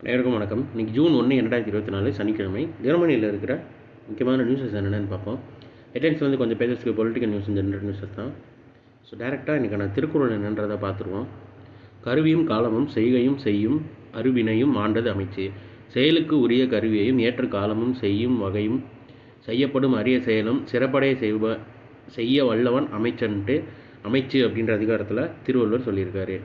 அனைவருக்கும் வணக்கம். இன்றைக்கி ஜூன் 1 2024 சனிக்கிழமை. தினமணியில் இருக்கிற முக்கியமான நியூஸஸ் என்னென்னு பார்ப்போம். ஹெட்லைன்ஸ் கொஞ்சம் பேஜஸ்க்கு பொலிட்டிக்கல் நியூஸ் ஜென்ரல் நியூஸஸ் தான். ஸோ டேரெக்டாக இன்றைக்கான திருக்குறள் என்னன்றதை பார்த்துருவோம். கருவியும் காலமும் செய்கையும் செய்யும் அருவினையும் ஆண்டது அமைச்சு, செயலுக்கு உரிய கருவியையும் ஏற்ற காலமும் செய்யும் வகையும் செய்யப்படும் அரிய செயலும் சிறப்படைய செய்ய வல்லவன் அமைச்சு அப்படின்ற அதிகாரத்தில் திருவள்ளுவர் சொல்லியிருக்காரு.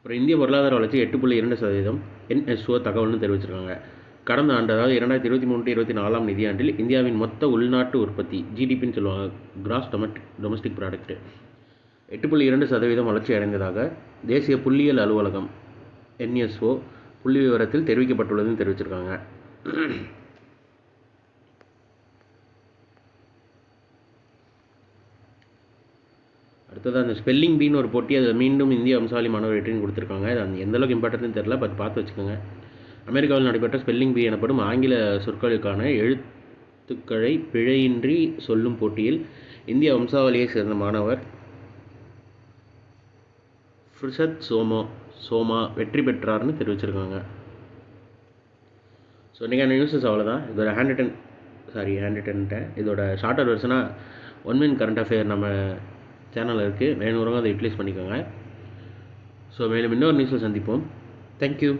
அப்புறம் இந்திய பொருளாதார வளர்ச்சி 8.2% NSO தகவல்னு தெரிவிச்சிருக்காங்க. கடந்த ஆண்டு, அதாவது 2023-24 நிதியாண்டில் இந்தியாவின் மொத்த உள்நாட்டு உற்பத்தி ஜிடிபின்னு சொல்லுவாங்க, கிராஸ் டொமஸ்டிக் ப்ராடக்ட் 8.2% வளர்ச்சி அடைந்ததாக தேசிய புள்ளியியல் அலுவலகம் NSO புள்ளி விவரத்தில் தெரிவிக்கப்பட்டுள்ளதுன்னு தெரிவிச்சிருக்காங்க. அடுத்தது அந்த ஸ்பெல்லிங் பீன்னு ஒரு போட்டி, அதை மீண்டும் இந்திய வம்சாவளி மாணவர் வெற்றின்னு கொடுத்துருக்காங்க. அது அந்த எந்தளவுக்கு இம்பார்ட்டன்ட்னு தெரில, பட் பார்த்து வச்சுக்கோங்க. அமெரிக்காவில் நடைபெற்ற ஸ்பெல்லிங் பீ எனப்படும் ஆங்கில சொற்களுக்கான எழுத்துக்களை பிழையின்றி சொல்லும் போட்டியில் இந்திய வம்சாவளியை சேர்ந்த மாணவர் ஃப்ரிசத் சோமா வெற்றி பெற்றார்னு தெரிவிச்சிருக்காங்க. ஸோ இன்றைக்கான நியூஸஸ் அவ்வளோதான். இதோட இதோட ஷார்ட்டர் வெர்ஷனாக 1 மினிட் கரண்ட் அஃபேர் நம்ம சேனலில் இருக்குது. வேணுங்கிறவங்க அதை யூட்டிலைஸ் பண்ணிக்கோங்க. ஸோ மேலும் இன்னொரு நியூஸில் சந்திப்போம். தேங்க்யூ.